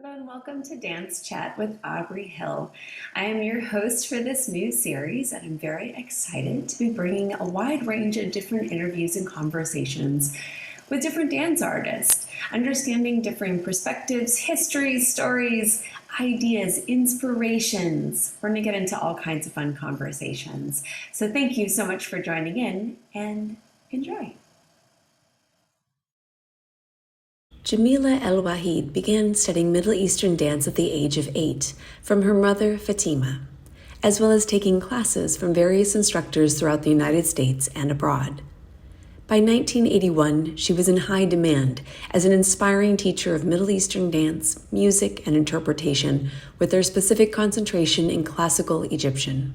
Hello and welcome to Dance Chat with Aubre Hill. I am your host for this new series, and I'm very excited to be bringing a wide range of different interviews and conversations with different dance artists, understanding different perspectives, histories, stories, ideas, inspirations. We're going to get into all kinds of fun conversations. So thank you so much for joining in and enjoy. Jamilla Al Wahid began studying Middle Eastern dance at the age of 8 from her mother Fatima, as well as taking classes from various instructors throughout the United States and abroad. By 1981, she was in high demand as an inspiring teacher of Middle Eastern dance, music, and interpretation, with their specific concentration in classical Egyptian.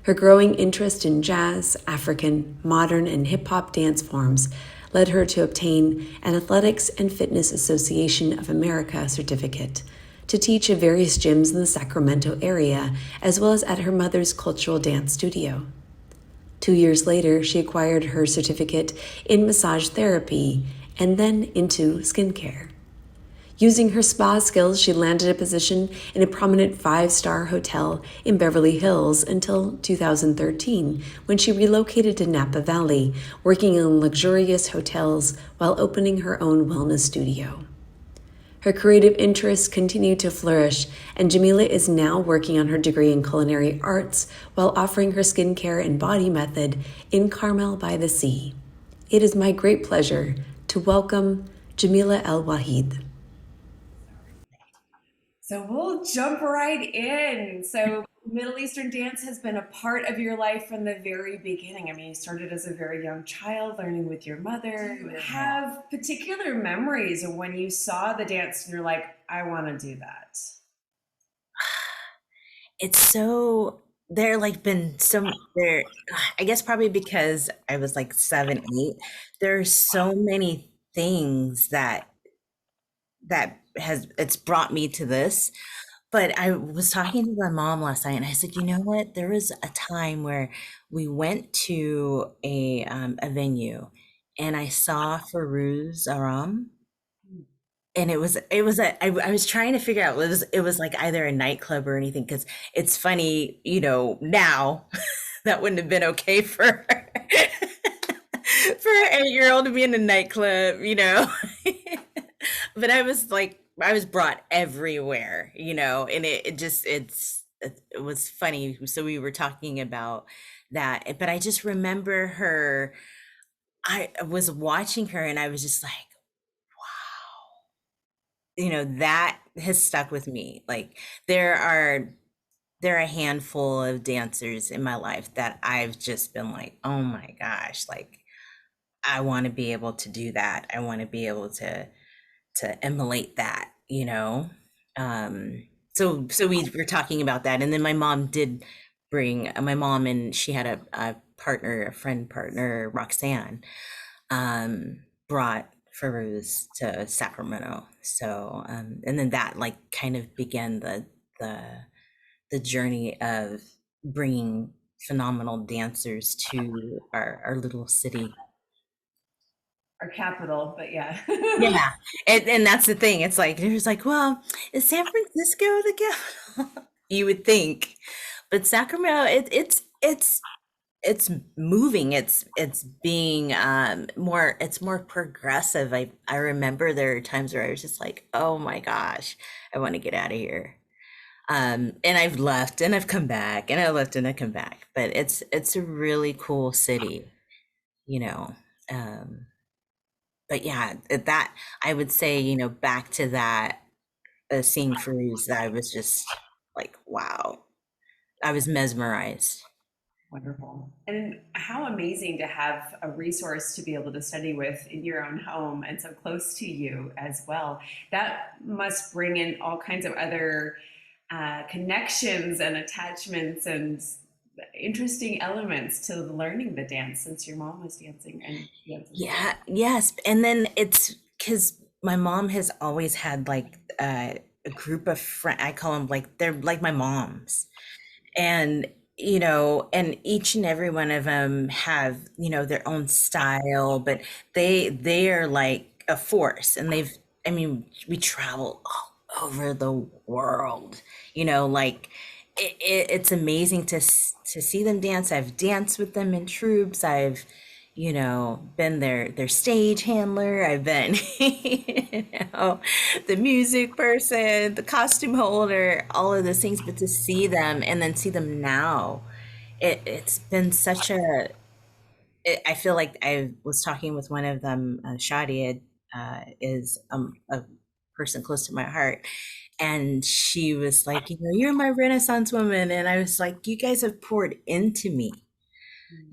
Her growing interest in jazz, African, modern, and hip-hop dance forms led her to obtain an Athletics and Fitness Association of America certificate to teach at various gyms in the Sacramento area, as well as at her mother's cultural dance studio. 2 years later, she acquired her certificate in massage therapy and then into skincare. Using her spa skills, she landed a position in a prominent 5-star hotel in Beverly Hills until 2013, when she relocated to Napa Valley, working in luxurious hotels while opening her own wellness studio. Her creative interests continue to flourish, and Jamilla is now working on her degree in culinary arts while offering her skincare and body method in Carmel by the Sea. It is my great pleasure to welcome Jamilla Al Wahid. So we'll jump right in. So Middle Eastern dance has been a part of your life from the very beginning. I mean, you started as a very young child learning with your mother. You have particular memories of when you saw the dance and you're like, I want to do that. It's so there like been some there I guess probably because I was like 7, 8, there's so many things that has it's brought me to this. But I was talking to my mom last night and I said, you know what? There was a time where we went to a venue and I saw Farouz Aram, and I was trying to figure out, it was like either a nightclub or anything, because it's funny, now that wouldn't have been okay for for an 8-year-old to be in a nightclub. But I was brought everywhere, and it was funny. So we were talking about that, but I just remember her. I was watching her and I was just like, that has stuck with me. Like there are there are a handful of dancers in my life that I've just been like, oh my gosh, like I want to be able to do that. I want to be able to emulate that. So we were talking about that, and then my mom did bring my mom, and she had a partner, a friend partner, Roxanne, brought Farouz to Sacramento. So, and then that like kind of began the the journey of bringing phenomenal dancers to our little city. Our capital, but yeah. Yeah, and that's the thing. It's like there's like, well, is San Francisco the capital? You would think, but Sacramento, it's moving. It's being it's more progressive. I remember there are times where I was just like, oh my gosh, I want to get out of here. And I've left and I've come back and I left and I come back. But it's a really cool city, you know. Um, but yeah, that I would say, back to that seeing Cruise, that I was just like, wow, I was mesmerized. Wonderful. And how amazing to have a resource to be able to study with in your own home and so close to you as well. That must bring in all kinds of other connections and attachments and interesting elements to learning the dance since your mom was dancing and dancing. Yeah, yes. And then it's because my mom has always had like a group of friends. I call them like they're like my moms. And and each and every one of them have their own style, but they are like a force, and I mean, we travel over the world. You know, like it's amazing to see them dance. I've danced with them in troops. I've, you know, been their stage handler. I've been, you know, the music person, the costume holder, all of those things. But to see them and then see them now, it's been such a I feel like I was talking with one of them, Shadia, is a person close to my heart. And she was like, you know, you're my Renaissance woman. And I was like, you guys have poured into me.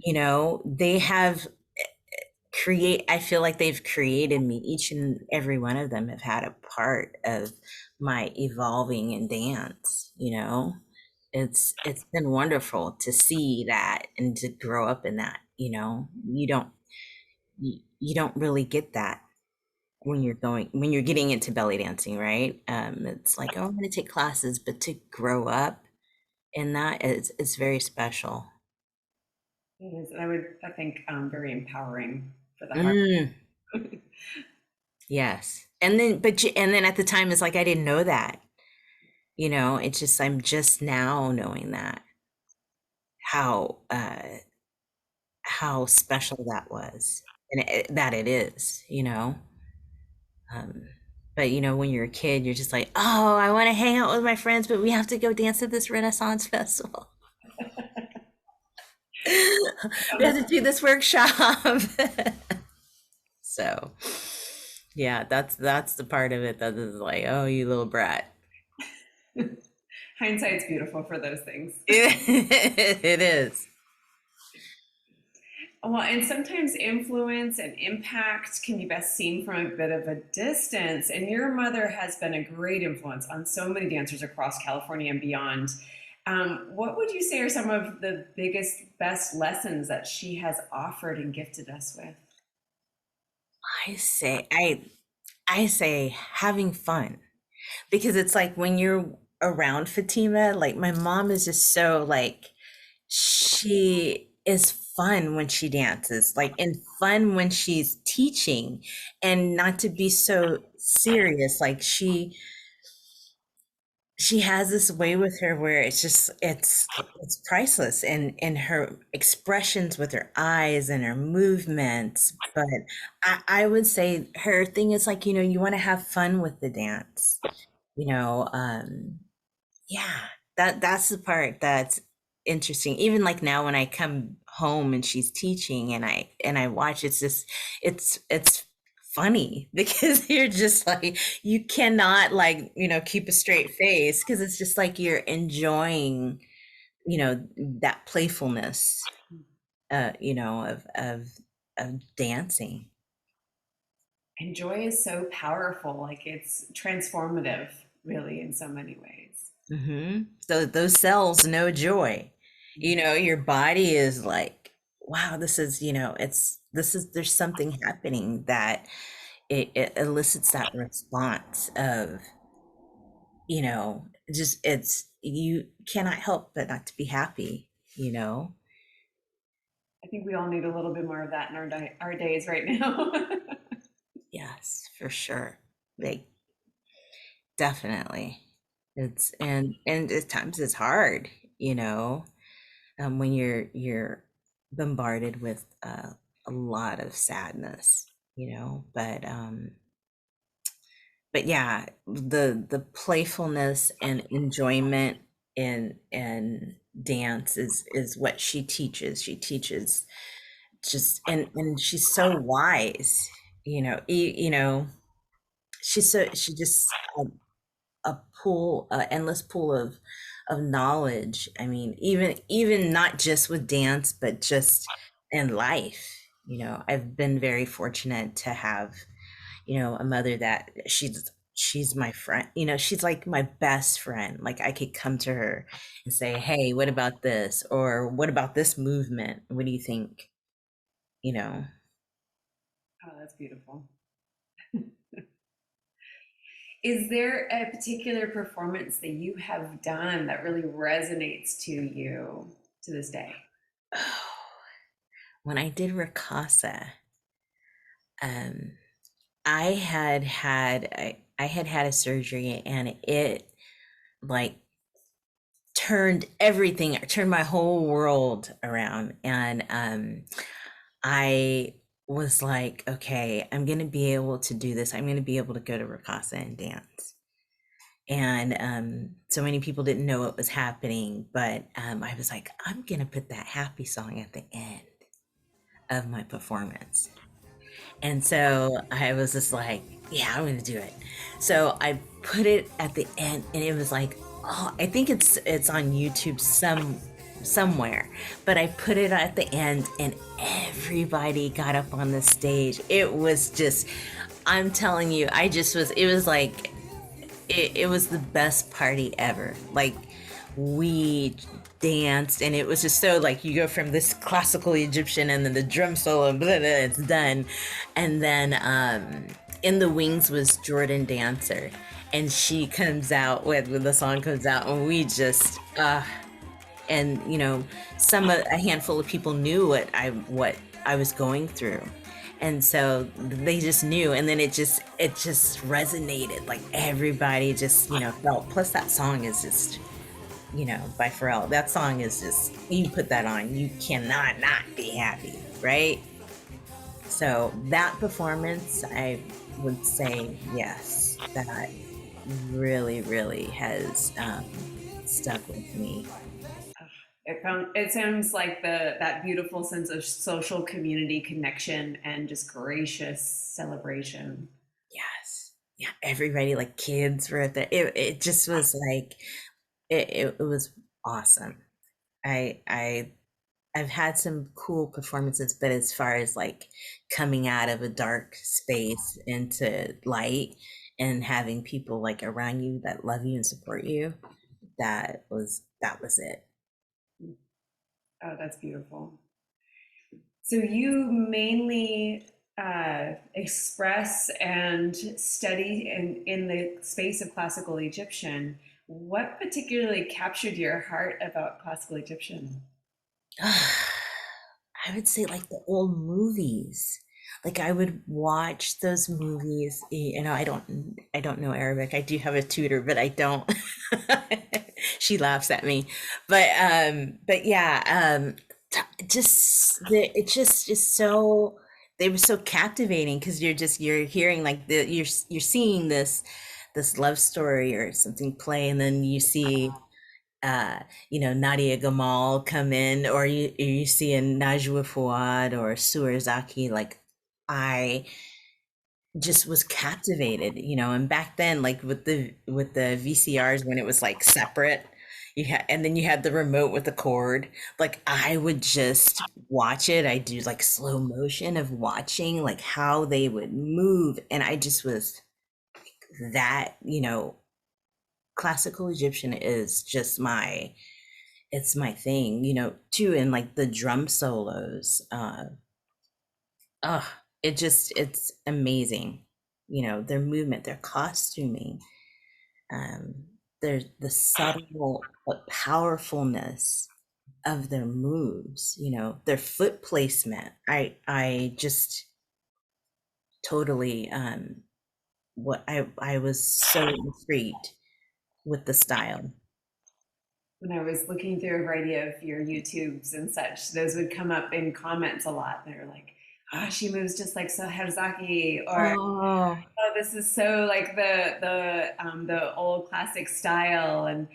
You know, they have I feel like they've created me. Each and every one of them have had a part of my evolving in dance, you know. It's been wonderful to see that and to grow up in that, you know. You don't really get that when you're getting into belly dancing, right? It's like, oh, I'm going to take classes, but to grow up in that is it's very special. It is, and I think, very empowering for the heart. Mm, yes, and then at the time, it's like I didn't know that. You know, it's just I'm just now knowing that how how special that was and that it is. You know. Um, but you know, when you're a kid, you're just like, oh, I want to hang out with my friends, but we have to go dance at this Renaissance festival. We have to do this workshop. So, yeah, that's the part of it that is like, oh, you little brat. Hindsight's beautiful for those things. It is. Well, and sometimes influence and impact can be best seen from a bit of a distance. And your mother has been a great influence on so many dancers across California and beyond. What would you say are some of the biggest, best lessons that she has offered and gifted us with? I say, I say having fun because it's like when you're around Fatima, like my mom is just so like she is fun when she dances, like and fun when she's teaching and not to be so serious. Like she has this way with her where it's just it's priceless and her expressions with her eyes and her movements. But I would say her thing is like, you know, you want to have fun with the dance, you know. Yeah, that's the part that's interesting. Even like now when I come home and she's teaching and I watch, it's just it's funny because you're just like you cannot like, you know, keep a straight face because it's just like you're enjoying, you know, that playfulness you know, of dancing. And joy is so powerful, like it's transformative, really, in so many ways. So those cells know joy. You know, your body is like, wow, this is, you know, this is, there's something happening that it elicits that response of, you know, just you cannot help but not to be happy, you know? I think we all need a little bit more of that in our days right now. Yes, for sure. Like, definitely. And at times it's hard, you know? When you're bombarded with a lot of sadness, you know. But yeah, the playfulness and enjoyment in dance is what she teaches. She teaches just and she's so wise, you know. You know, she just a pool, a endless pool of knowledge. I mean, even not just with dance, but just in life. You know, I've been very fortunate to have, you know, a mother that she's my friend. You know, she's like my best friend. Like I could come to her and say, "Hey, what about this?" or "What about this movement? What do you think?" You know. Oh, that's beautiful. Is there a particular performance that you have done that really resonates to you to this day? When I did Ricasa, um, I had I had had a surgery, and it like turned my whole world around. And I was like, okay, I'm going to be able to do this. I'm going to be able to go to Ricasa and dance. And so many people didn't know what was happening, but I was like, I'm going to put that happy song at the end of my performance. And so I was just like, yeah, I'm going to do it. So I put it at the end, and it was like, oh, I think it's on YouTube somewhere, but I put it at the end, and everybody got up on the stage. It was just, I'm telling you, it was like, it was the best party ever. Like, we danced, and it was just so like, you go from this classical Egyptian, and then the drum solo, and blah, blah, it's done. And then in the wings was Jordan Dancer, and she comes out when the song comes out, and we just and you know, a handful of people knew what I was going through, and so they just knew, and then it just resonated. Like, everybody just, felt. Plus, that song is just, by Pharrell. That song is just, you put that on, you cannot not be happy, right? So that performance, I would say, yes, that really, really has stuck with me. It sounds like that beautiful sense of social community connection and just gracious celebration. Yes. Yeah, everybody, like kids were there. It just was like, it was awesome. I I I've had some cool performances, but as far as like coming out of a dark space into light, and having people like around you that love you and support you, that was it. Oh, that's beautiful. So you mainly express and study in the space of classical Egyptian. What particularly captured your heart about classical Egyptian? I would say like the old movies. Like, I would watch those movies. I don't know Arabic. I do have a tutor, but I don't. She laughs at me. But yeah, it just is so, they were so captivating, because you're hearing like you're seeing this love story or something play, and then you see uh, Nadia Gamal come in, or you see a Najwa Fouad or Suarzaki. Like, I just was captivated, and back then, like with the VCRs, when it was like separate, and then you had the remote with the cord. Like, I would just watch it. I do like slow motion of watching like how they would move, and I just was that, classical Egyptian is just it's my thing, too. And like the drum solos, oh, it's amazing. Their movement, their costuming, um, the subtle but powerfulness of their moves, their foot placement. I just totally, what I was so intrigued with the style. When I was looking through a variety of your YouTubes and such, those would come up in comments a lot. They're like, "Oh, she moves just like Herzaki," or Oh, "Oh, this is so like the old classic style." And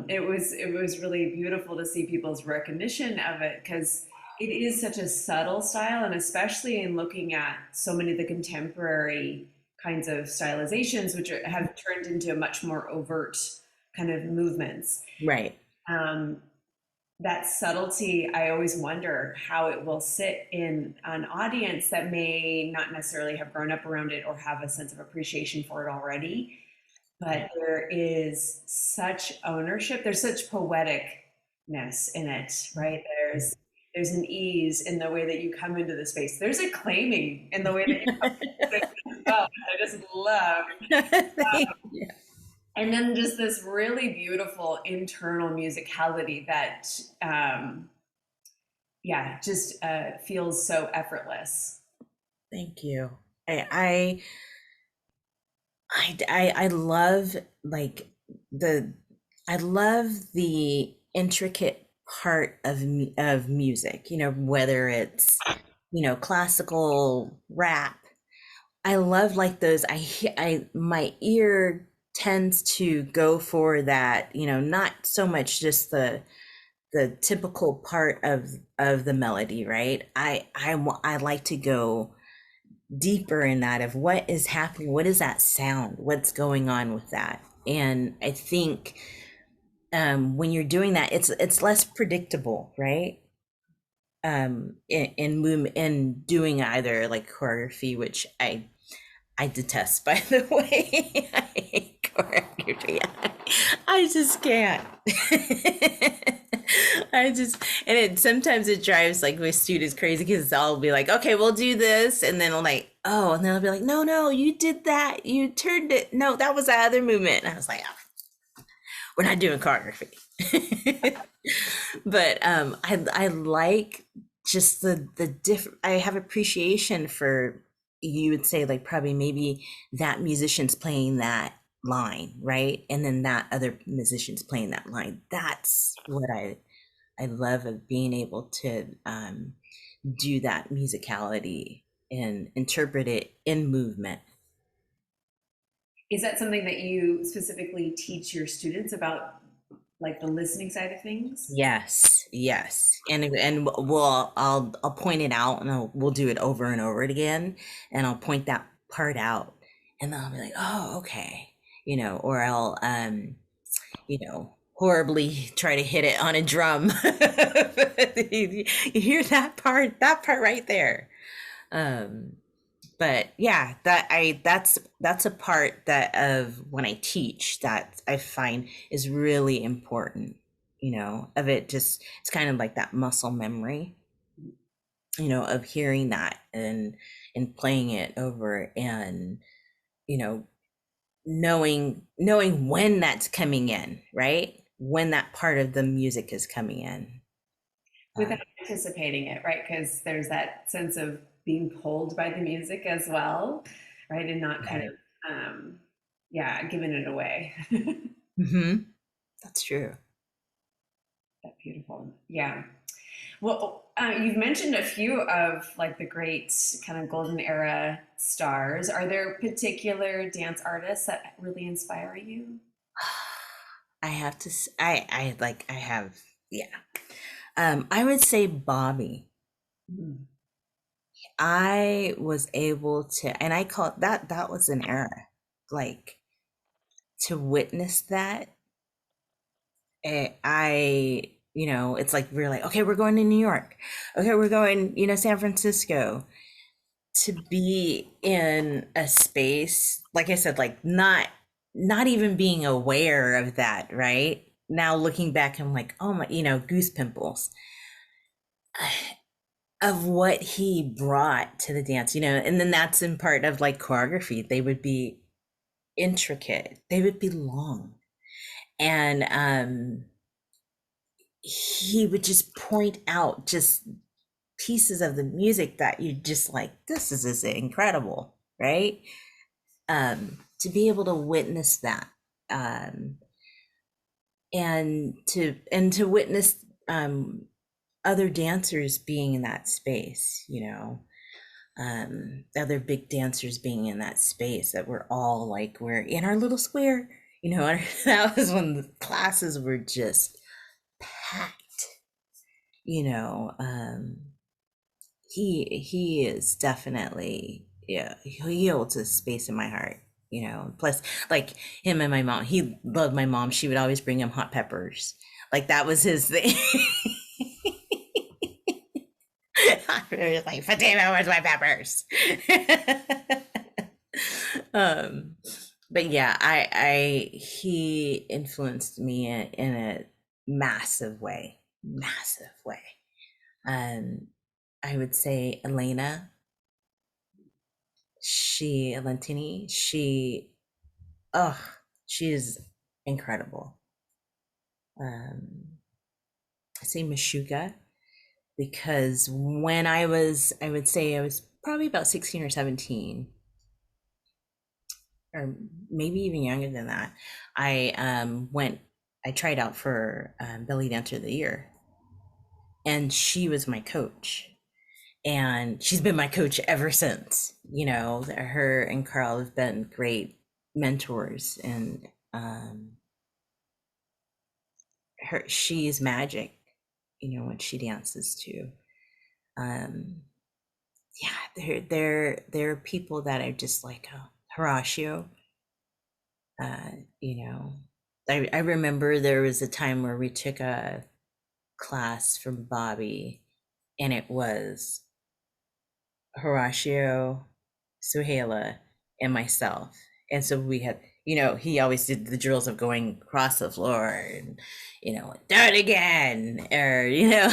it was really beautiful to see people's recognition of it, because it is such a subtle style, and especially in looking at so many of the contemporary kinds of stylizations, which have turned into much more overt kind of movements. right. um, that subtlety, I always wonder how it will sit in an audience that may not necessarily have grown up around it or have a sense of appreciation for it already. But there is such ownership, there's such poeticness in it, right? There's an ease in the way that you come into the space. There's a claiming in the way that you come into the space as well. I just love. Thank you. And then just this really beautiful internal musicality that, yeah, just feels so effortless. Thank you. I I love like the I love the intricate part of of music, you know, whether it's, you know, classical rap. I love like those. I my ear tends to go for that, you know, not so much just the typical part of the melody, right? I like to go deeper in that of what is happening, what is that sound, what's going on with that. And I think when you're doing that, it's less predictable, right? In doing either like choreography, which I detest, by the way. I hate choreography. I just can't. I just, and it sometimes it drives like my students crazy because I'll be like, okay, we'll do this. And then I'm like, oh, and then I'll be like, no, no, you did that. You turned it. No, that was the other movement. And I was like, oh, we're not doing choreography. But I like just the different. I have appreciation for, you would say like probably maybe that musician's playing that line, right, and then that other musician's playing that line. That's what I love of being able to do that musicality and interpret it in movement. Is that something that you specifically teach your students about, like the listening side of things? Yes, yes. And we'll I'll point it out, and we'll do it over and over again, and I'll point that part out, and then I'll be like, "Oh, okay." You know, or I'll you know, horribly try to hit it on a drum. You hear that part right there. Um but yeah, that's a part that of when I teach that I find is really important, you know, of it. Just it's kind of like that muscle memory, you know, of hearing that and playing it over, and you know, knowing when that's coming in, right, when that part of the music is coming in. uh, Without anticipating it, right? Because there's that sense of being pulled by the music as well, right? And not kind right. of, yeah, giving it away. Mm-hmm. That's true. That's beautiful. Yeah. Well, you've mentioned a few of like the great kind of golden era stars. Are there particular dance artists that really inspire you? I have to I like I have, yeah. I would say Bobby. Mm. I was able to, and I call that, that was an era, like to witness that. You know, it's like we're like, okay, we're going to New York. Okay, we're going, you know, San Francisco. To be in a space, like I said, like not even being aware of that, right? Now looking back, I'm like, oh my, you know, goose pimples of what he brought to the dance, you know, and then that's in part of like choreography. They would be intricate, they would be long, and he would just point out just pieces of the music that you just like, this is incredible, right? To be able to witness that, um and to witness other dancers being in that space, you know, other big dancers being in that space, that we're all like, we're in our little square, you know. That was when the classes were just packed, you know. He is definitely, yeah, he holds a space in my heart, you know. Plus like him and my mom, he loved my mom, she would always bring him hot peppers, like that was his thing. It was like, Fatima, where's my peppers? um but yeah, I he influenced me in a massive way, massive way. um I would say Elena, she Lentini, oh, she is incredible. I say Meshuga because when I would say I was probably about 16 or 17, or maybe even younger than that. I I tried out for Belly Dancer of the Year, and she was my coach. And she's been my coach ever since. You know, her and Carl have been great mentors, and she's magic, you know, when she dances too. Um, yeah, there are people that are just like Horatio. You know, I remember there was a time where we took a class from Bobby, and it was Horatio, Suhaila, and myself. And so we had, you know, he always did the drills of going across the floor and, you know, do it again, or, you know,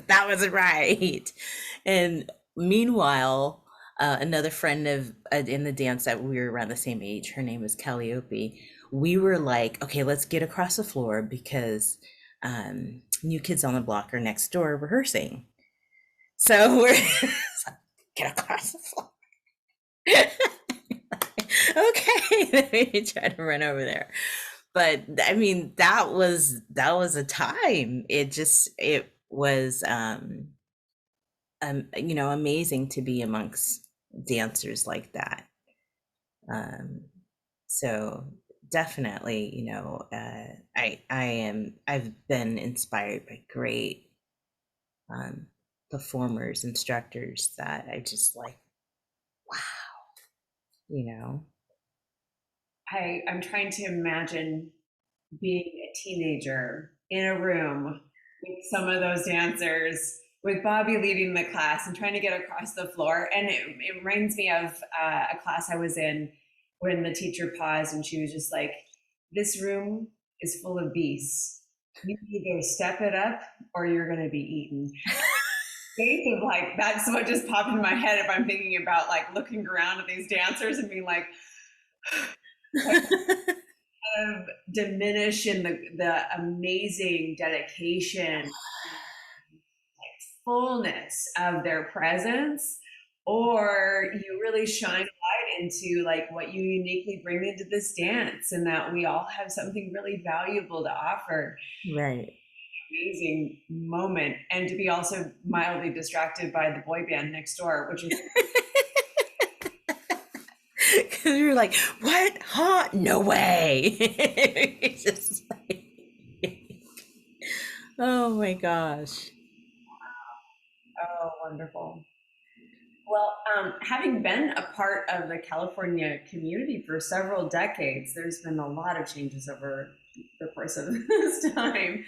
that wasn't right. And meanwhile, another friend of in the dance that we were around the same age, her name was Calliope. We were like, okay, let's get across the floor because New Kids on the Block are next door rehearsing. So we're get across the floor. Okay, let me try to run over there. But I mean, that was a time. It was you know, amazing to be amongst dancers like that. Um, so definitely, you know, I've been inspired by great performers, instructors that I just like, wow, you know. I'm trying to imagine being a teenager in a room with some of those dancers, with Bobby leading the class and trying to get across the floor. And it reminds me of a class I was in when the teacher paused and she was just like, "This room is full of beasts. You either step it up or you're going to be eaten." Face of like, that's what just popped in my head if I'm thinking about like looking around at these dancers and being like, of diminish in the amazing dedication, like fullness of their presence, or you really shine light into like what you uniquely bring into this dance, and that we all have something really valuable to offer. Right. Amazing moment, and to be also mildly distracted by the boy band next door, which is Because you're like, what? Huh? No way. It's just like, oh my gosh. oh wonderful. Well, having been a part of the California community for several decades, there's been a lot of changes over the course of this time.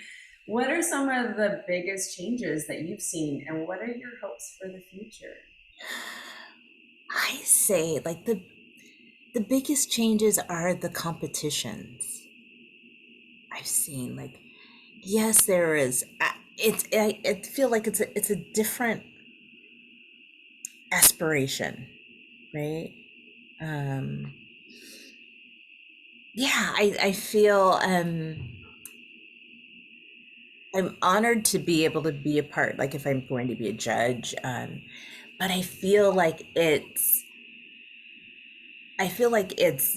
What are some of the biggest changes that you've seen, and what are your hopes for the future? I say like the biggest changes are the competitions I've seen. Like, yes, there is. I feel like it's a different aspiration, right? Um, yeah, I feel I'm honored to be able to be a part. Like if I'm going to be a judge, but I feel like it's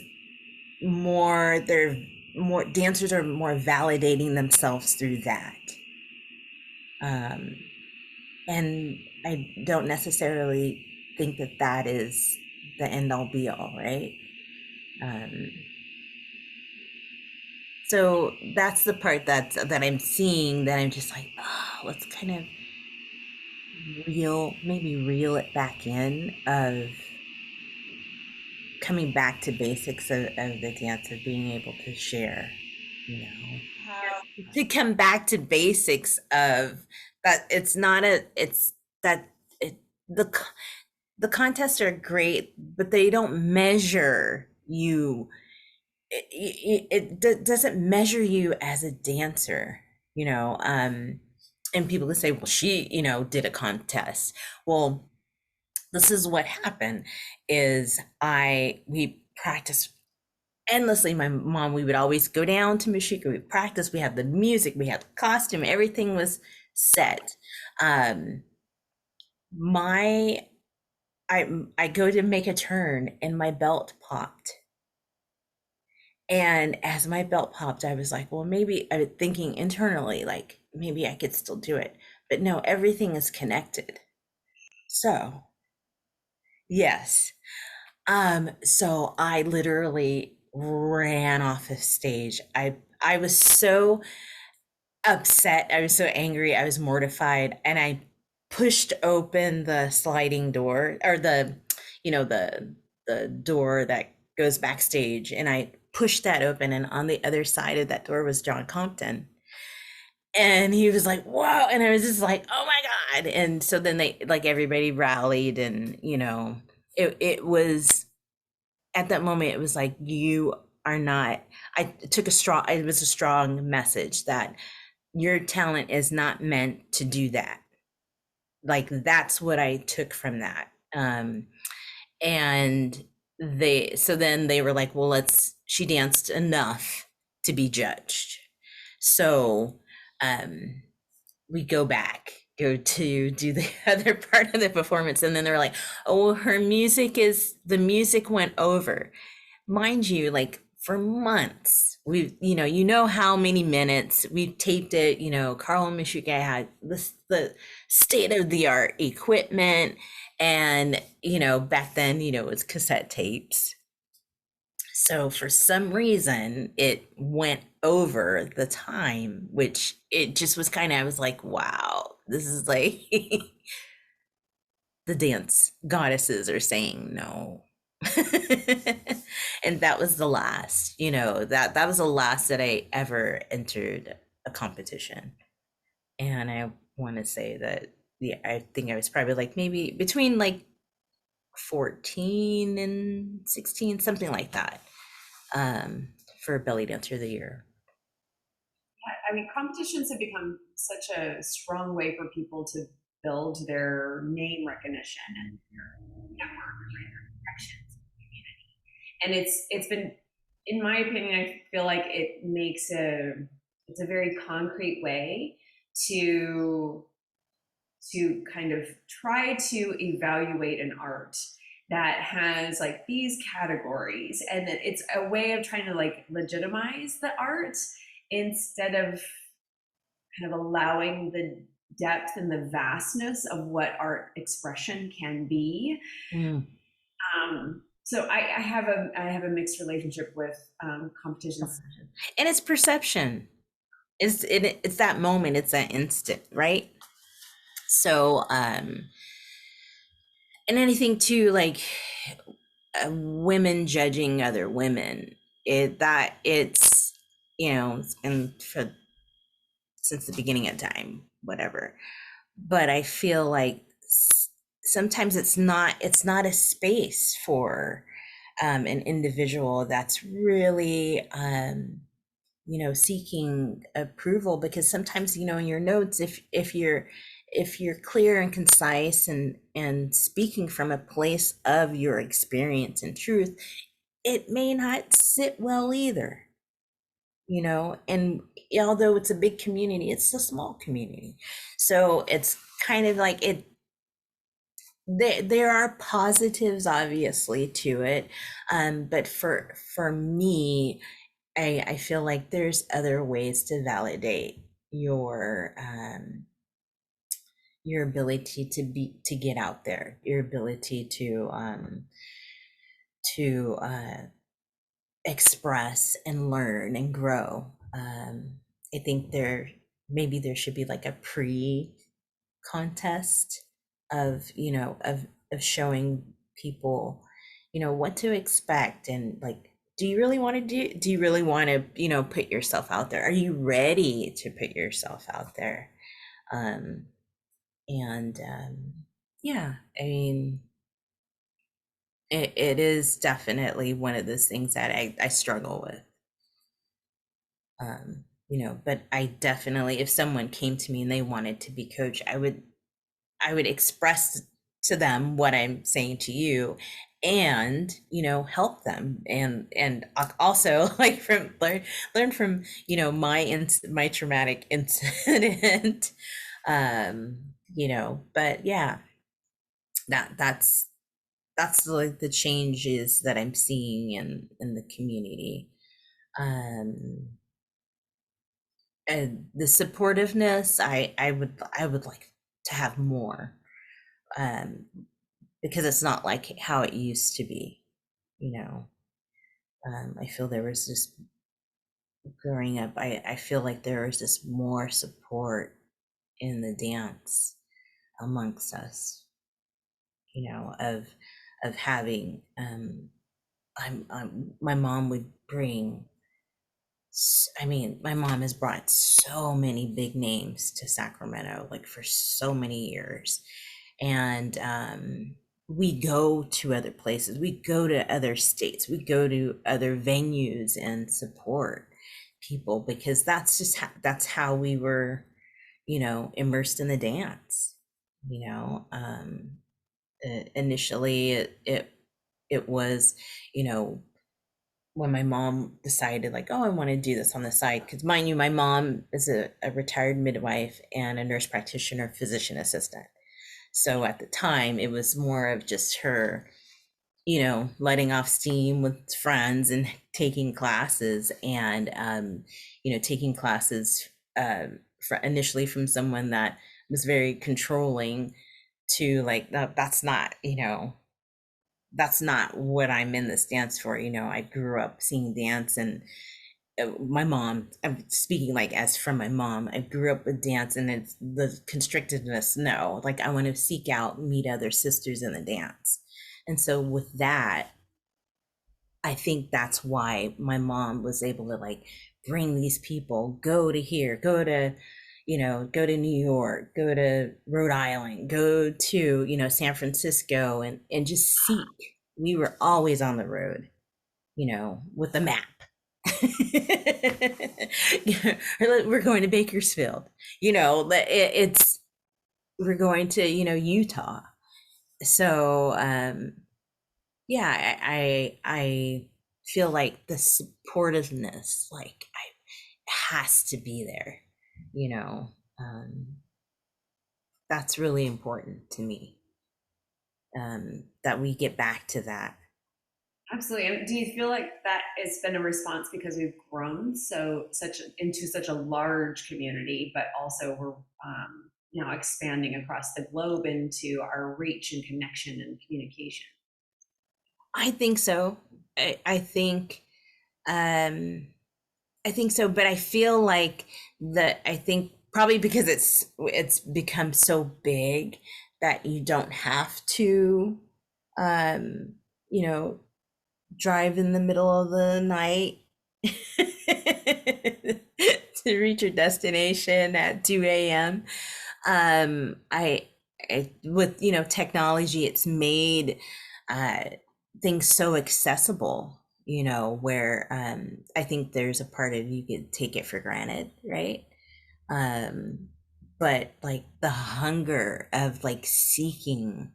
more they're more dancers are more validating themselves through that, um, and I don't necessarily think that that is the end all be all, right? um, so that's the part that I'm seeing, that I'm just like, oh, let's kind of maybe reel it back in, of coming back to basics of the dance, of being able to share, you know, to come back to basics of that. It's not a it's that it the the contests are great, but they don't measure you. It doesn't measure you as a dancer, you know. And people can say, well, she, you know, did a contest. Well, this is what happened is we practiced endlessly. My mom, we would always go down to Mashika, we practice, we had the music, we had the costume, everything was set. um my I go to make a turn and my belt popped. And as my belt popped, I was like, well, maybe I was thinking internally, like maybe I could still do it. But no, everything is connected. So, yes. So I literally ran off the stage. I was so upset. I was so angry. I was mortified, and I pushed open the sliding door, or the door that goes backstage, and I pushed that open, and on the other side of that door was John Compton. And he was like, "Whoa!" And I was just like, "Oh my God!" And so then they, like, everybody rallied, and it was at that moment, it was like, you are not. I took a strong. It was a strong message that your talent is not meant to do that. Like, that's what I took from that. And so then they were like, well, she danced enough to be judged. So um we go to do the other part of the performance, and then they're like, oh, well, the music went over. Mind you, like, for months, you know how many minutes we've taped it. Carl and Michuka had the state of the art equipment, and back then, it was cassette tapes. So for some reason, it went over the time, which it just was kind of, I was like, wow, this is like the dance goddesses are saying no. And that was the last, that was the last that I ever entered a competition. And I want to say that, yeah, I think I was probably like maybe between like 14 and 16, something like that, um, for Belly Dancer of the Year. I mean, competitions have become such a strong way for people to build their name recognition and their network, right, their connections in the community. And it's been, in my opinion, I feel like it's a very concrete way to kind of try to evaluate an art that has like these categories, and that it's a way of trying to like legitimize the art instead of kind of allowing the depth and the vastness of what art expression can be. Mm. So I have a mixed relationship with competitions. And it's perception. It's that moment, it's that instant, right? So and anything too, like, women judging other women, it's it's been for since the beginning of time, whatever. But I feel like sometimes it's not a space for an individual that's really seeking approval, because sometimes, in your notes, if you're clear and concise and speaking from a place of your experience and truth, it may not sit well either. And although it's a big community, it's a small community. So it's kind of like it there are positives, obviously, to it. But for me, I feel like there's other ways to validate your ability to get out there, your ability to express and learn and grow. I think maybe there should be like a contest of showing people what to expect, and like, do you really want to put yourself out there? Are you ready to put yourself out there? um and yeah, I mean, it is definitely one of those things that I struggle with. But I definitely, if someone came to me and they wanted to be coach, I would express to them what I'm saying to you, and help them, and also, like, from learn from my traumatic incident. But yeah, that's like the changes that I'm seeing in the community. um and the supportiveness, I would like to have more, um because it's not like how it used to be, you know. I feel there was just growing up, I feel like there was just more support in the dance amongst us, you know, of having, my mom would bring, I mean, my mom has brought so many big names to Sacramento, like for so many years. And we go to other places, we go to other states, we go to other venues and support people, because that's just that's how we were, you know, immersed in the dance, you know. Initially it was, you know, when my mom decided like, oh, I want to do this on the side, because mind you, my mom is a retired midwife and a nurse practitioner, physician assistant. So at the time it was more of just her, you know, letting off steam with friends and taking classes, and you know, taking classes initially from someone that was very controlling, to like, no, that's not, you know, that's not what I'm in this dance for. You know, I grew up seeing dance, and my mom, I'm speaking like as from my mom, I grew up with dance, and it's the constrictedness. No, like I want to seek out, meet other sisters in the dance. And so with that, I think that's why my mom was able to like bring these people, go to here, go to, you know, go to New York, go to Rhode Island, go to, you know, San Francisco, and just seek. We were always on the road, you know, with a map. We're going to Bakersfield, you know, it's, we're going to, you know, Utah. So yeah, I feel like the supportiveness, like, has to be there, you know. That's really important to me, that we get back to that. Absolutely. And do you feel like that has been a response because we've grown into such a large community, but also we're now expanding across the globe into our reach and connection and communication? I think so. I think, um I think so, but I feel like that, I think probably because it's become so big that you don't have to, um you know, drive in the middle of the night to reach your destination at 2 a.m. I, with, you know, technology, it's made uh, things so accessible, you know, where I think there's a part of you could take it for granted, right? Um, but like the hunger of like seeking,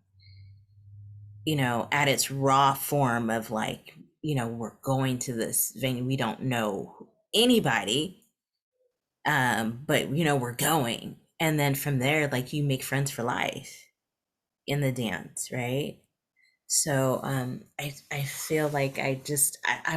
you know, at its raw form of like, you know, we're going to this venue, we don't know anybody, but you know, we're going. And then from there, like you make friends for life in the dance, right? So I feel like I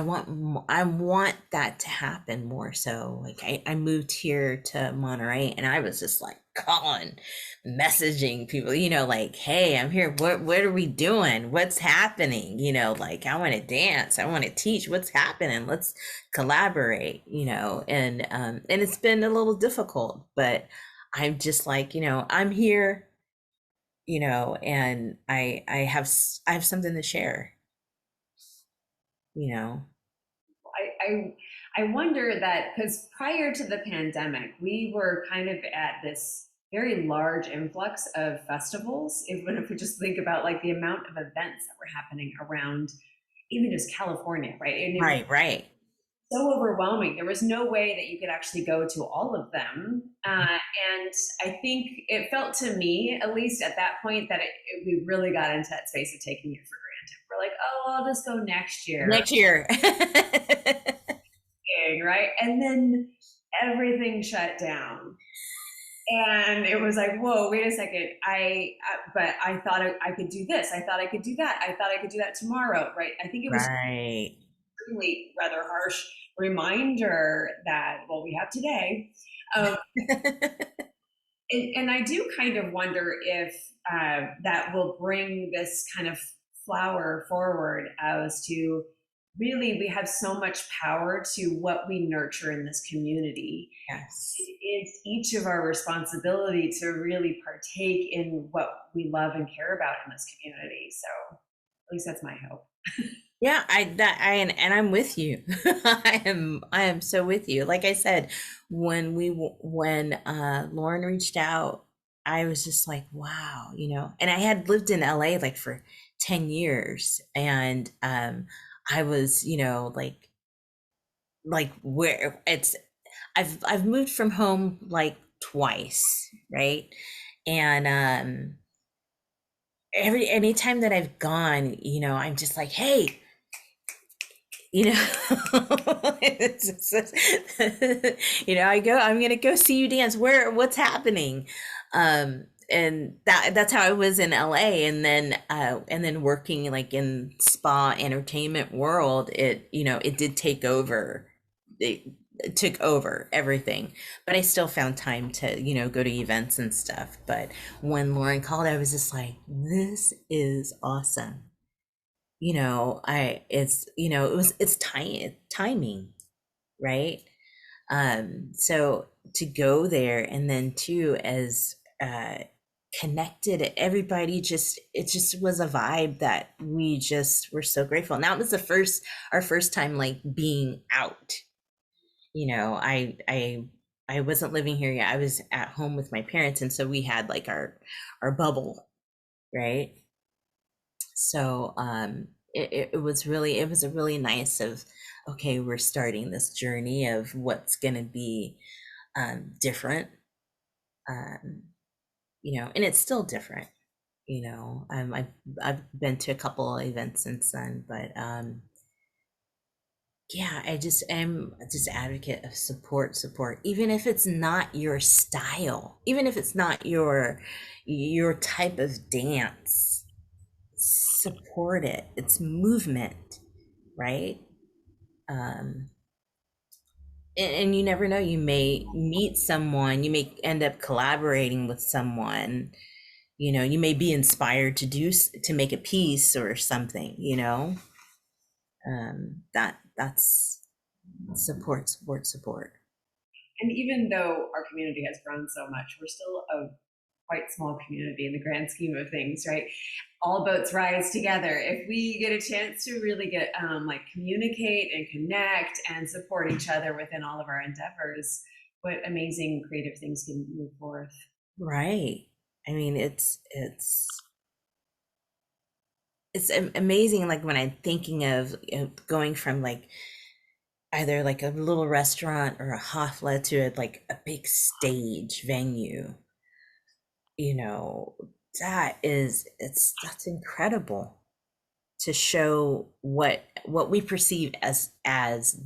want that to happen more. So like I moved here to Monterey, and I was just like calling, messaging people, you know, like, hey, I'm here, what are we doing, what's happening, you know, like I want to dance, I want to teach, what's happening, let's collaborate, you know. And it's been a little difficult, but I'm just like, you know, I'm here, you know, and I have something to share, you know. I wonder that because prior to the pandemic, we were kind of at this very large influx of festivals. Even if we just think about like the amount of events that were happening around even just California, right? And it was Right, right. so overwhelming. There was no way that you could actually go to all of them. And I think it felt to me, at least at that point, that we really got into that space of taking it for granted. We're like, oh, I'll just go next year, Next year. right? And then everything shut down. And it was like, whoa, wait a second. But I thought I could do this. I thought I could do that. I thought I could do that tomorrow, right? I think it was Right. certainly rather harsh reminder that, well, we have today. Um, and I do kind of wonder if that will bring this kind of flower forward as to really we have so much power to what we nurture in this community. Yes. It's each of our responsibility to really partake in what we love and care about in this community. So at least that's my hope. Yeah, and I'm with you. I am so with you. Like I said, when Lauren reached out, I was just like, wow, And I had lived in LA like for 10 years, and I was, like where it's I've moved from home like twice, right? And anytime that I've gone, I'm just like, hey, I'm gonna go see you dance. What's happening? And that's how I was in LA, and then working like in spa entertainment world, it did take over. It took over everything, but I still found time to, go to events and stuff. But when Lauren called, I was just like, this is awesome. It's timing, right? So to go there, and then too, as connected, everybody it just was a vibe that we just were so grateful. Now it was our first time like being out. I wasn't living here yet. I was at home with my parents, and so we had like our bubble, right? So it was a really nice of, okay, we're starting this journey of what's going to be different, um, and it's still different. I've been to a couple of events since then, but yeah, I just am just advocate of support, even if it's not your style, even if it's not your type of dance. Support it. It's movement, right? um and you never know, you may meet someone, you may end up collaborating with someone, you may be inspired to make a piece or something, that's support. And even though our community has grown so much, we're still a quite small community in the grand scheme of things, right? All boats rise together. If we get a chance to really get like communicate and connect and support each other within all of our endeavors, what amazing creative things can move forth. Right. I mean, it's amazing, like when I'm thinking of going from like either like a little restaurant or a hafla to like a big stage venue, you know that's incredible, to show what we perceive as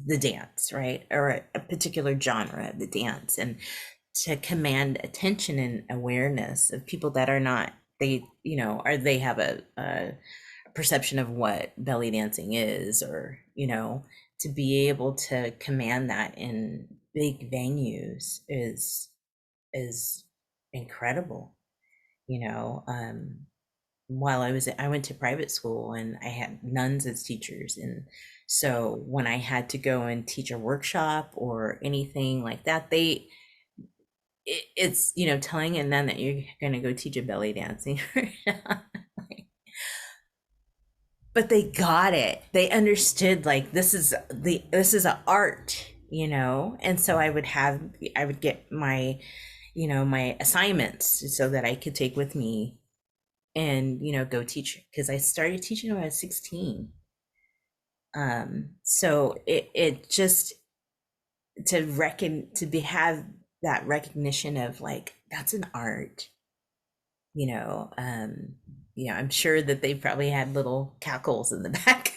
the dance, right, or a particular genre of the dance, and to command attention and awareness of people that are not, they have a perception of what belly dancing is, or to be able to command that in big venues is incredible. While I went to private school, and I had nuns as teachers, and so when I had to go and teach a workshop or anything like that, it's telling a nun that you're going to go teach a belly dancing but they got it. They understood, like, this is an art, and so I would get my my assignments so that I could take with me and go teach, because I started teaching when I was 16. So it just have that recognition of like, that's an art. I'm sure that they probably had little cackles in the back.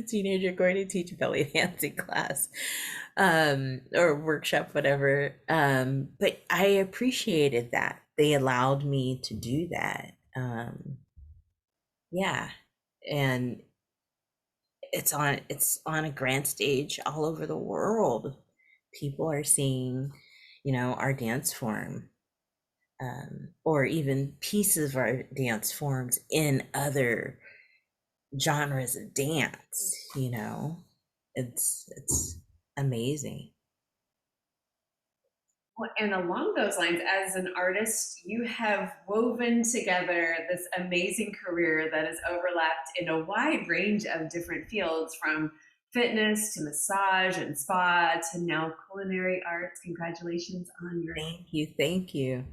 Teenager going to teach belly dancing class, or workshop, whatever. But I appreciated that they allowed me to do that. Yeah, and it's on a grand stage all over the world. People are seeing, our dance form, or even pieces of our dance forms in other genres of dance. It's amazing. Well, and along those lines, as an artist, you have woven together this amazing career that has overlapped in a wide range of different fields, from fitness to massage and spa to now culinary arts. Congratulations on your. Thank you.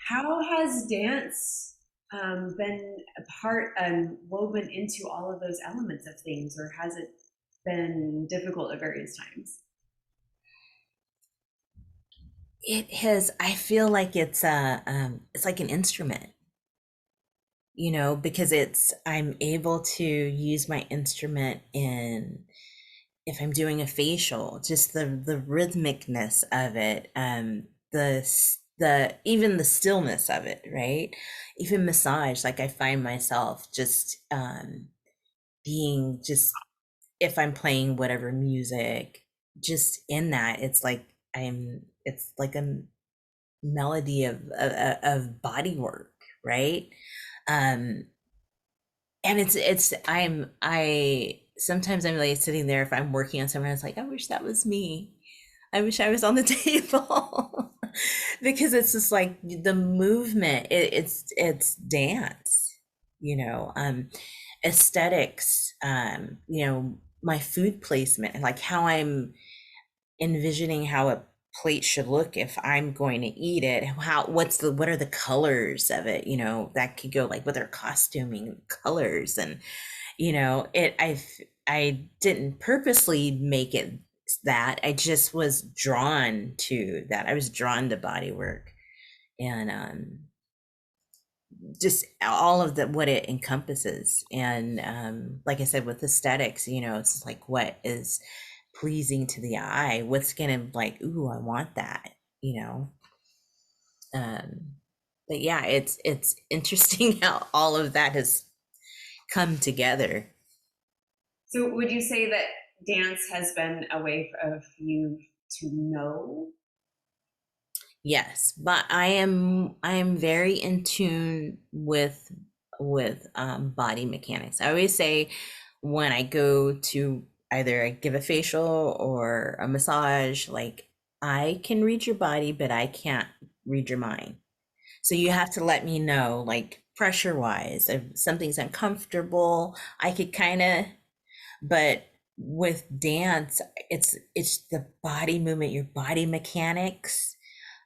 How has dance been a part and woven into all of those elements of things, or has it been difficult at various times? It has. I feel like it's like an instrument, because I'm able to use my instrument in, if I'm doing a facial, just the rhythmicness of it, the even the stillness of it, right? Even massage, like I find myself just being just, if I'm playing whatever music, just in that, it's like a melody of body work, right? um and I sometimes I'm like sitting there, if I'm working on something, it's like, I wish that was me. I wish I was on the table. Because it's just like the movement, it's dance, aesthetics, my food placement, and like how I'm envisioning how a plate should look if I'm going to eat it. What are the colors of it? That could go like with our costuming colors, and I didn't purposely make it that. I just was drawn to that. I was drawn to body work, and just all of the what it encompasses. And like I said, with aesthetics, it's like, what is pleasing to the eye, what's gonna, like, ooh, I want that, um but yeah, it's interesting how all of that has come together. So, would you say that dance has been a way of you to know? Yes, but I am very in tune with body mechanics. I always say, when I go to either I give a facial or a massage, like, I can read your body, but I can't read your mind. So you have to let me know, like, pressure wise, if something's uncomfortable, I could kind of, but with dance, it's the body movement, your body mechanics.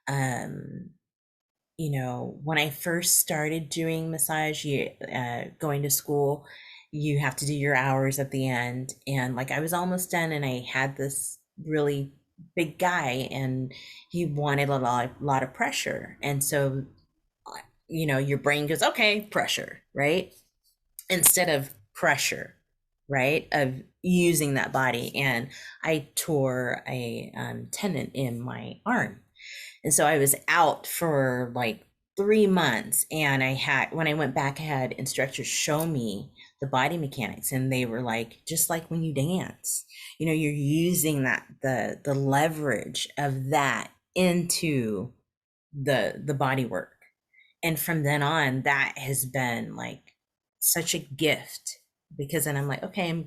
um when I first started doing massage, going to school, you have to do your hours at the end. And like, I was almost done, and I had this really big guy, and he wanted a lot of pressure. And so, your brain goes, okay, pressure, right? Instead of pressure, right? Of using that body. And I tore a tendon in my arm. And so I was out for like 3 months. And when I went back, I had instructors show me the body mechanics. And they were like, just like when you dance, you're using the leverage of that into the body work. And from then on, that has been like such a gift, because then I'm like, okay,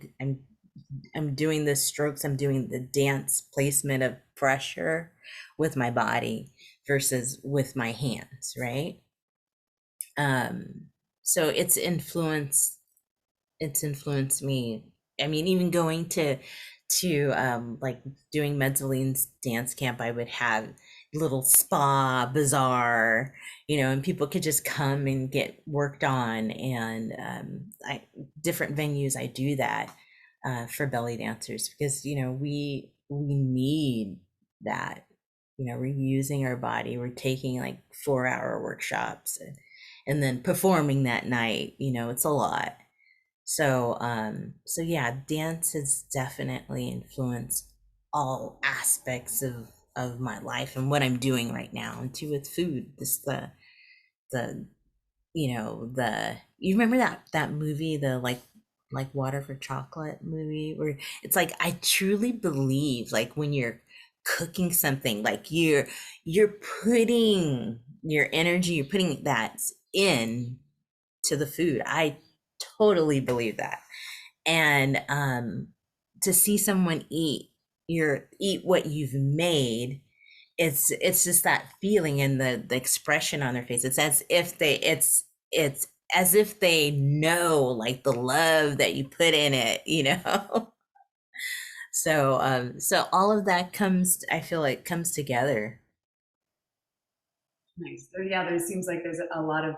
I'm doing the strokes, I'm doing the dance placement of pressure with my body versus with my hands, right? So it's influenced me. I mean, even going to like doing Mezzoline's dance camp, I would have little spa bazaar, and people could just come and get worked on. And different venues, I do that for belly dancers, because we need that. We're using our body, we're taking like 4-hour workshops, and then performing that night. It's a lot. So yeah, dance has definitely influenced all aspects of my life and what I'm doing right now. And too, with food, this the you remember that movie, the like like Water for Chocolate movie, where it's like I truly believe like when you're cooking something, like you're putting your energy, you're putting that in to the food. I totally believe that. And to see someone eat what you've made, it's just that feeling and the expression on their face. It's as if it's as if they know like the love that you put in it, you know. So all of that comes, I feel like, comes together. Nice. So yeah, there seems like there's a lot of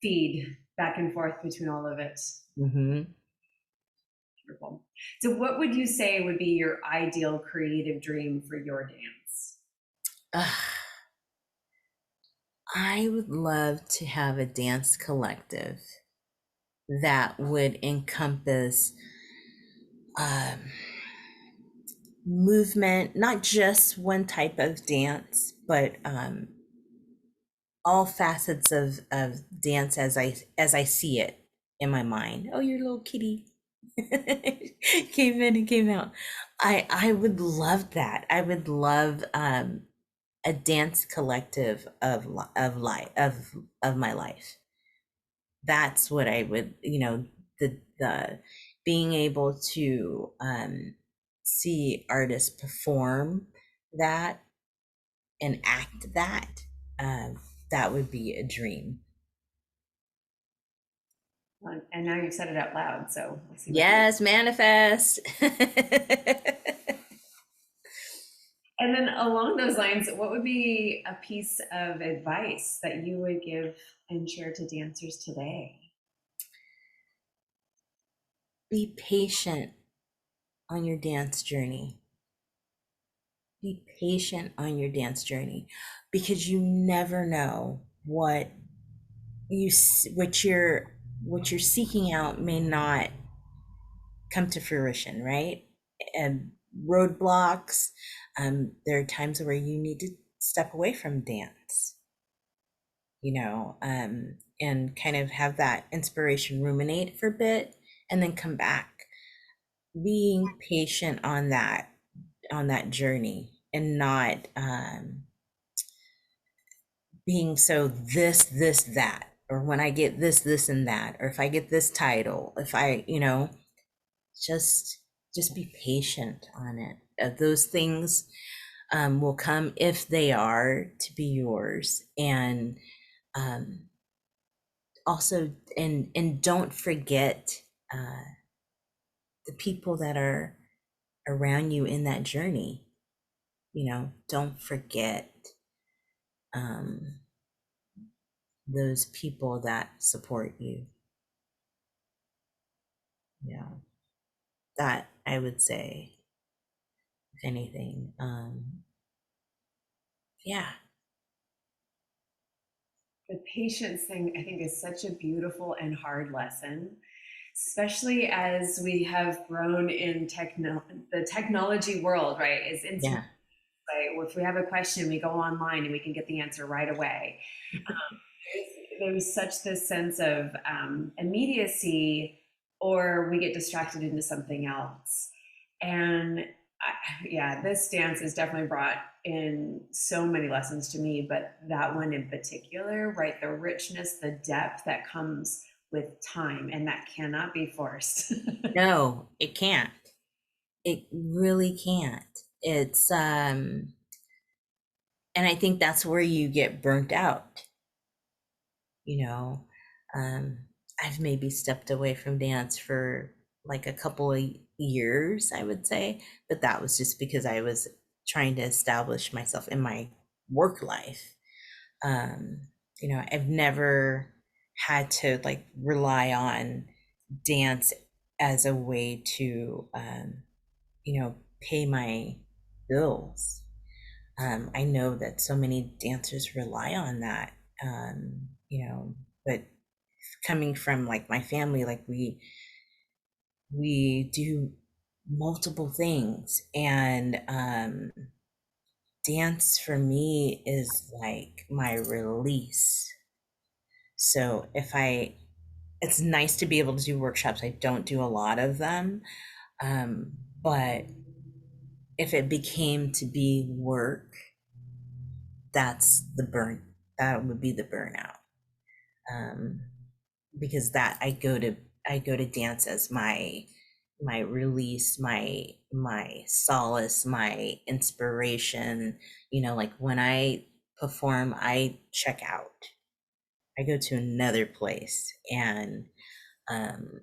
feed back and forth between all of it. Mm-hmm. Wonderful. So what would you say would be your ideal creative dream for your dance? I would love to have a dance collective that would encompass um, movement, not just one type of dance, but all facets of dance as I see it in my mind. Oh, your little kitty came in and came out. I would love that. I would love a dance collective of life of my life. That's what I would, the being able to see artists perform that and act that, that would be a dream. And now you've said it out loud, so we'll see. Yes, manifest. And then along those lines, what would be a piece of advice that you would give and share to dancers today? Be patient on your dance journey. Be patient on your dance journey, because you never know what what you're seeking out may not come to fruition, right? And roadblocks. There are times where you need to step away from dance, and kind of have that inspiration ruminate for a bit and then come back. Being patient on that journey, and not being so this that, or when I get this and that, or if I get this title, if I just be patient on it. Those things will come if they are to be yours. And um, also, and don't forget the people that are around you in that journey. Don't forget um, those people that support you. Yeah, that I would say, if anything. Yeah. The patience thing, I think, is such a beautiful and hard lesson, especially as we have grown in the technology world, right? Is instant. Yeah. Right? If we have a question, we go online and we can get the answer right away. There's such this sense of immediacy, or we get distracted into something else. And yeah, this dance has definitely brought in so many lessons to me, but that one in particular, right? The richness, the depth that comes with time, and that cannot be forced. No, it can't. It really can't. It's and I think that's where you get burnt out. you know um I've maybe stepped away from dance for like a couple of years, I would say, but that was just because I was trying to establish myself in my work life. um I've never had to like rely on dance as a way to pay my bills. I know that so many dancers rely on that, but coming from like my family, like we do multiple things, and dance for me is like my release. So if I it's nice to be able to do workshops. I don't do a lot of them. But if it became to be work, that would be the burnout. Um, because that I go to dance as my release, my solace, my inspiration. You know, like when I perform, I check out. I go to another place, and um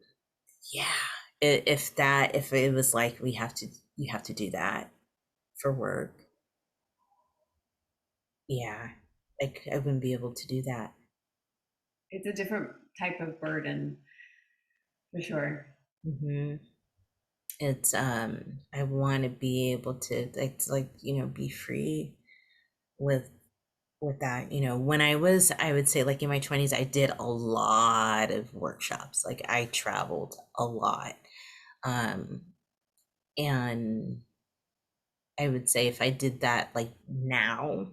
yeah, if it was like you have to do that for work, yeah, I wouldn't be able to do that. It's a different type of burden for sure. Hmm. It's I want to be able to, like, you know, be free with that. You know, when I would say, like, in my 20s, I did a lot of workshops. Like, I traveled a lot. um and I would say if I did that like now,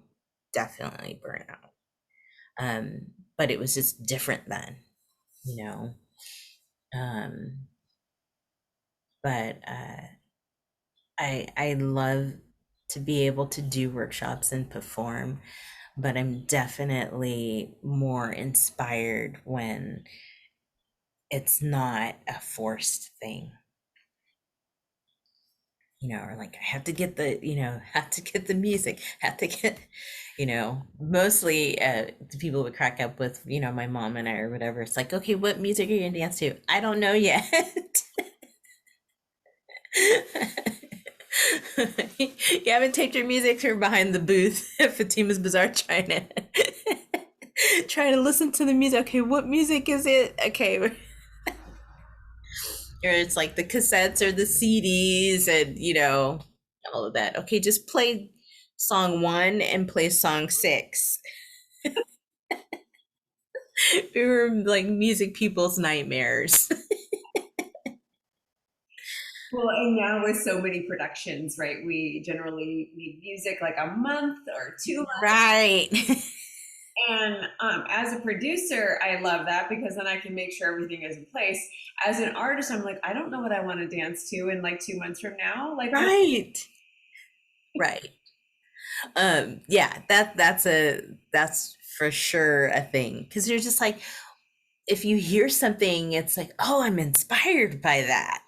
definitely burnout. But it was just different then, you know. um but I love to be able to do workshops and perform, but I'm definitely more inspired when it's not a forced thing, you know, or like I have to get the, you know, have to get the music, have to get, you know, mostly the people would crack up with, you know, my mom and I or whatever. It's like, okay, what music are you gonna dance to? I don't know yet. You haven't taped your music from behind the booth at Fatima's Bazaar, China. Trying to listen to the music. Okay, what music is it? Okay. Or it's like the cassettes or the CDs and, you know, all of that. Okay, just play song 1 and play song 6. We were like music people's nightmares. Well, and now with so many productions, right? We generally need music like a month or 2 months. Right. And as a producer, I love that because then I can make sure everything is in place. As an artist, I'm like, I don't know what I want to dance to in like 2 months from now. Like, Right. Right. Yeah, that's for sure a thing. Because you're just like, if you hear something, it's like, oh, I'm inspired by that,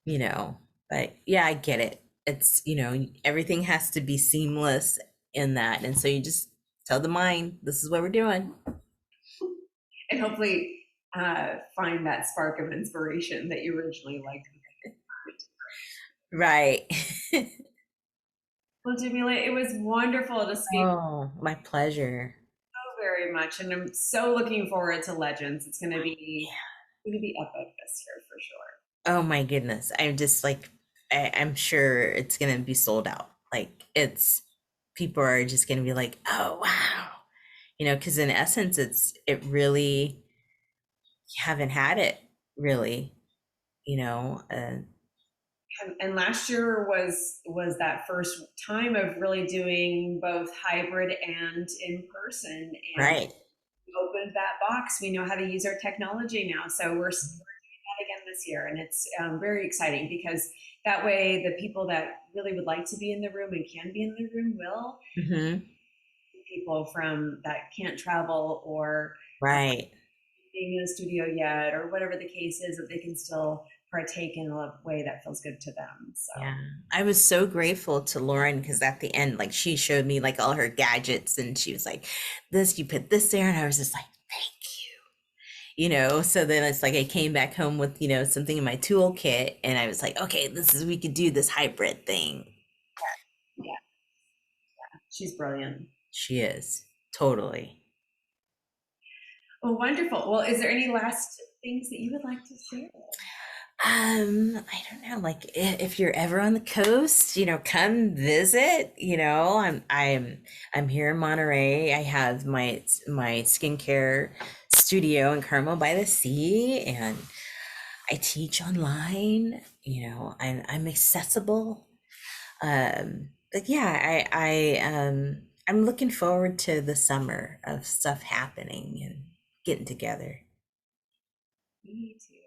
you know. But yeah, I get it. It's, you know, everything has to be seamless in that. And so you just tell the mind, this is what we're doing. and hopefully find that spark of inspiration that you originally liked. Right. Well, Jamila, it was wonderful to speak Oh, my pleasure. so very much, and I'm so looking forward to Legends. It's going to be epic this year for sure. Oh my goodness. I'm just like, I'm sure it's gonna be sold out. Like, it's, people are just gonna be like, oh wow. You know, because in essence, it really, you haven't had it really, you know. And last year was that first time of really doing both hybrid and in person, and Right. we opened that box. We know how to use our technology now, so we're doing that again this year, and it's very exciting because that way the people that really would like to be in the room and can be in the room will. Hmm. People from that can't travel or Right. being in a studio yet or whatever the case is, that they can still partake in a way that feels good to them. So Yeah. I was so grateful to Lauren because at the end, like, she showed me like all her gadgets and she was like, this, you put this there. And I was just like, thank you. You know, so then it's like I came back home with, you know, something in my toolkit and I was like, okay, we could do this hybrid thing. yeah, she's brilliant. She is. Totally. Well, wonderful. Well, is there any last things that you would like to share? I don't know, like, if you're ever on the coast, you know, come visit, you know. I'm here in Monterey. I have my skincare studio in Carmel by the Sea, and I teach online, you know. I'm accessible. But yeah, I'm looking forward to the summer of stuff happening and getting together. Me too.